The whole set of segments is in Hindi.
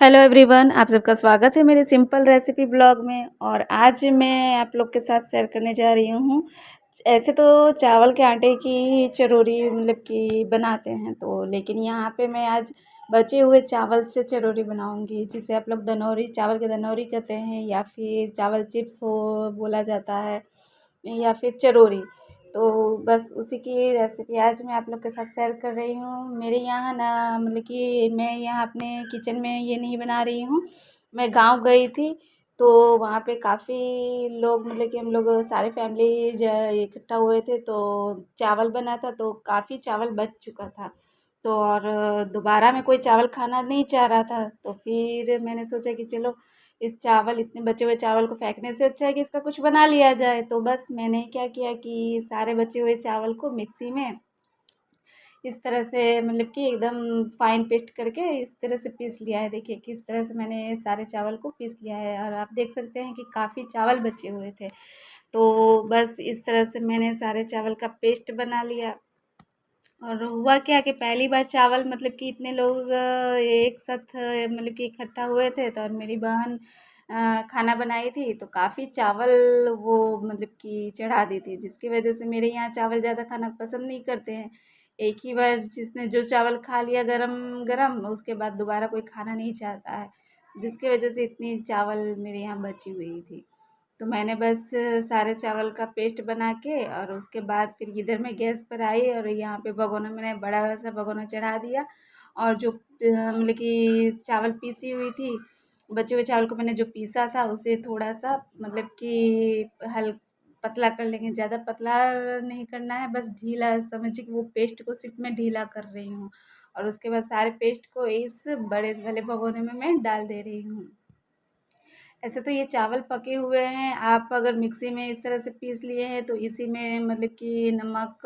हेलो एवरीवन, आप सबका स्वागत है मेरे सिंपल रेसिपी ब्लॉग में। और आज मैं आप लोग के साथ शेयर करने जा रही हूँ। ऐसे तो चावल के आटे की चरौरी मतलब कि बनाते हैं, तो लेकिन यहाँ पे मैं आज बचे हुए चावल से चरौरी बनाऊँगी, जिसे आप लोग दनौरी, चावल के दनौरी कहते हैं, या फिर चावल चिप्स हो बोला जाता है, या फिर चरौरी। तो बस उसी की रेसिपी आज मैं आप लोग के साथ शेयर कर रही हूँ। मेरे यहाँ ना मतलब कि मैं यहाँ अपने किचन में ये नहीं बना रही हूँ। मैं गांव गई थी, तो वहाँ पे काफ़ी लोग मतलब कि हम लोग सारे फैमिली इकट्ठा हुए थे, तो चावल बना था, तो काफ़ी चावल बच चुका था। तो और दोबारा में कोई चावल खाना नहीं चाह रहा था, तो फिर मैंने सोचा कि चलो इतने बचे हुए चावल को फेंकने से अच्छा है कि इसका कुछ बना लिया जाए। तो बस मैंने क्या किया कि सारे बचे हुए चावल को मिक्सी में इस तरह से मतलब कि एकदम फाइन पेस्ट करके इस तरह से पीस लिया है। देखिए किस तरह से मैंने सारे चावल को पीस लिया है, और आप देख सकते हैं कि काफ़ी चावल बचे हुए थे। तो बस इस तरह से मैंने सारे चावल का पेस्ट बना लिया। और हुआ क्या कि पहली बार चावल मतलब कि इतने लोग एक साथ मतलब कि इकट्ठा हुए थे, तो और मेरी बहन खाना बनाई थी, तो काफ़ी चावल वो मतलब कि चढ़ा दी थी, जिसकी वजह से मेरे यहाँ चावल ज़्यादा खाना पसंद नहीं करते हैं। एक ही बार जिसने जो चावल खा लिया गरम गरम, उसके बाद दोबारा कोई खाना नहीं चाहता है, जिसकी वजह से इतनी चावल मेरे यहाँ बची हुई थी। तो मैंने बस सारे चावल का पेस्ट बना के और उसके बाद फिर इधर मैं गैस पर आई, और यहाँ पे भगोना मैंने बड़ा सा भगोना चढ़ा दिया। और जो मतलब कि चावल पीसी हुई थी, बचे हुए चावल को मैंने जो पीसा था उसे थोड़ा सा मतलब कि हल पतला कर लेंगे, ज़्यादा पतला नहीं करना है, बस ढीला समझिए कि वो पेस्ट को सिर्फ मैं ढीला कर रही हूँ। और उसके बाद सारे पेस्ट को इस बड़े वाले भगोने में मैं डाल दे रही हूँ। ऐसे तो ये चावल पके हुए हैं, आप अगर मिक्सी में इस तरह से पीस लिए हैं तो इसी में मतलब कि नमक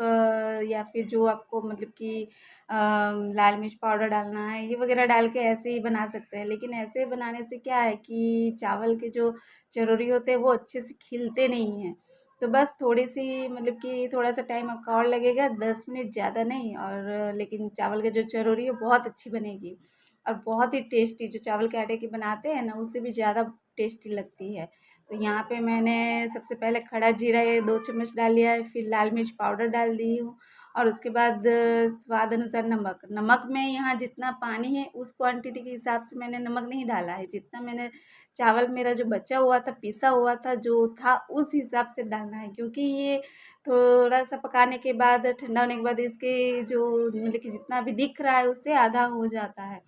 या फिर जो आपको मतलब कि लाल मिर्च पाउडर डालना है ये वगैरह डाल के ऐसे ही बना सकते हैं। लेकिन ऐसे बनाने से क्या है कि चावल के जो चरौरी होते हैं वो अच्छे से खिलते नहीं हैं। तो बस थोड़ी सी मतलब कि थोड़ा सा टाइम आपका और लगेगा, 10 मिनट ज़्यादा नहीं, और लेकिन चावल की जो चरौरी है बहुत अच्छी बनेगी। और बहुत ही टेस्टी, जो चावल के आटे की बनाते हैं ना उससे भी ज़्यादा टेस्टी लगती है। तो यहाँ पे मैंने सबसे पहले खड़ा जीरा ये 2 चम्मच डाल लिया है, फिर लाल मिर्च पाउडर डाल दी हूँ, और उसके बाद स्वाद अनुसार नमक। नमक में यहाँ जितना पानी है उस क्वांटिटी के हिसाब से मैंने नमक नहीं डाला है, जितना मैंने चावल मेरा जो बचा हुआ था, पीसा हुआ था जो था, उस हिसाब से डालना है। क्योंकि ये थोड़ा-सा पकाने के बाद, ठंडा होने के बाद इसके जो मतलब कि जितना भी दिख रहा है उससे आधा हो जाता है।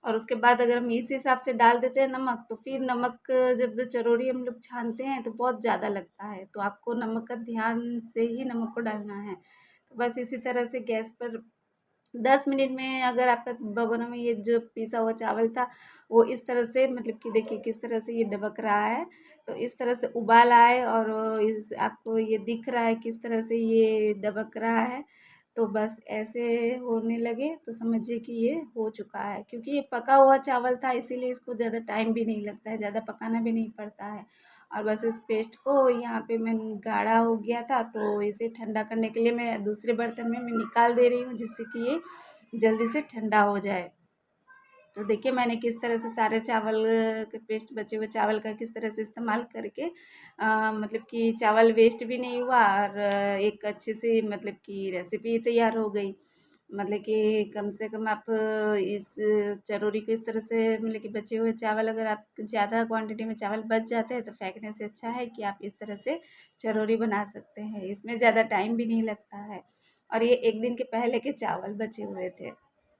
और उसके बाद अगर हम इस हिसाब से डाल देते हैं नमक, तो फिर नमक जब चरौरी हम लोग छानते हैं तो बहुत ज़्यादा लगता है, तो आपको नमक का ध्यान से ही नमक को डालना है। तो बस इसी तरह से गैस पर 10 मिनट में, अगर आपका भगोना में ये जो पिसा हुआ चावल था वो इस तरह से मतलब कि देखिए किस तरह से ये डबक रहा है, तो इस तरह से उबाल आए और इस आपको ये दिख रहा है किस तरह से ये डबक रहा है, तो बस ऐसे होने लगे तो समझिए कि ये हो चुका है। क्योंकि ये पका हुआ चावल था इसीलिए इसको ज़्यादा टाइम भी नहीं लगता है, ज़्यादा पकाना भी नहीं पड़ता है। और बस इस पेस्ट को यहाँ पे मैं गाढ़ा हो गया था, तो इसे ठंडा करने के लिए मैं दूसरे बर्तन में मैं निकाल दे रही हूँ, जिससे कि ये जल्दी से ठंडा हो जाए। तो देखिए मैंने किस तरह से सारे चावल के पेस्ट, बचे हुए चावल का किस तरह से इस्तेमाल करके मतलब कि चावल वेस्ट भी नहीं हुआ, और एक अच्छी सी मतलब कि रेसिपी तैयार हो गई। मतलब कि कम से कम आप इस चरौरी को इस तरह से मतलब कि बचे हुए चावल, अगर आप ज़्यादा क्वांटिटी में चावल बच जाते हैं तो फेंकने से अच्छा है कि आप इस तरह से चरौरी बना सकते हैं। इसमें ज़्यादा टाइम भी नहीं लगता है, और ये एक दिन के पहले के चावल बचे हुए थे।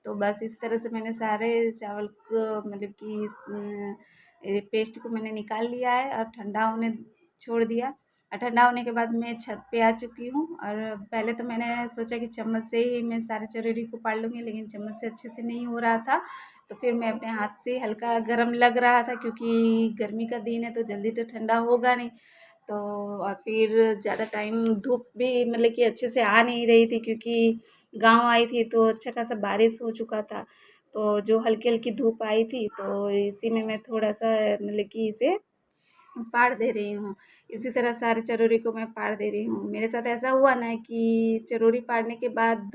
तो बस इस तरह से मैंने सारे चावल को मतलब कि इस पेस्ट को मैंने निकाल लिया है और ठंडा होने छोड़ दिया। और ठंडा होने के बाद मैं छत पे आ चुकी हूँ, और पहले तो मैंने सोचा कि चम्मच से ही मैं सारे चरौरी को पाड़ लूँगी, लेकिन चम्मच से अच्छे से नहीं हो रहा था। तो फिर मैं अपने हाथ से, हल्का गर्म लग रहा था क्योंकि गर्मी का दिन है तो जल्दी तो ठंडा होगा नहीं। तो और फिर ज़्यादा टाइम धूप भी मतलब कि अच्छे से आ नहीं रही थी, क्योंकि गाँव आई थी तो अच्छा खासा बारिश हो चुका था। तो जो हल्की-हल्की धूप आई थी तो इसी में मैं थोड़ा-सा मतलब कि इसे पाड़ दे रही हूँ। इसी तरह सारे चरौरी को मैं पाड़ दे रही हूँ। मेरे साथ ऐसा हुआ ना कि चरौरी पाड़ने के बाद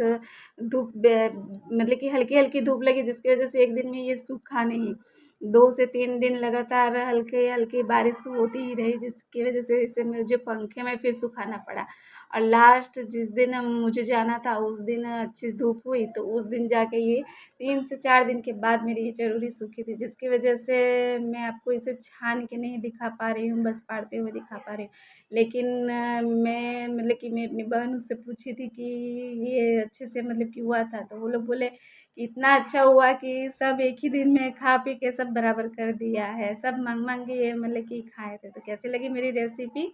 धूप मतलब कि हल्की-हल्की धूप लगी, जिसकी वज़ह से एक दिन में ये सूखा नहीं। 2 से 3 दिन लगातार हल्की-हल्की बारिश होती ही रही, जिसकी वज़ह से इसे मुझे पंखे में फिर सुखाना पड़ा। और लास्ट जिस दिन मुझे जाना था उस दिन अच्छी धूप हुई, तो उस दिन जाके ये 3 से 4 दिन के बाद मेरी ये चरौरी सूखी थी, जिसकी वज़ह से मैं आपको इसे छान के नहीं दिखा पा रही हूँ, बस पाड़ते हुए दिखा पा रही हूँ। लेकिन मैं मतलब कि मैं अपनी बहन से पूछी थी कि ये अच्छे से मतलब कि हुआ था, तो वो लोग बोले कि इतना अच्छा हुआ कि सब एक ही दिन में खा पी के सब बराबर कर दिया है। सब माँग-माँग के ये मतलब कि खाए थे। तो कैसी लगी मेरी रेसिपी?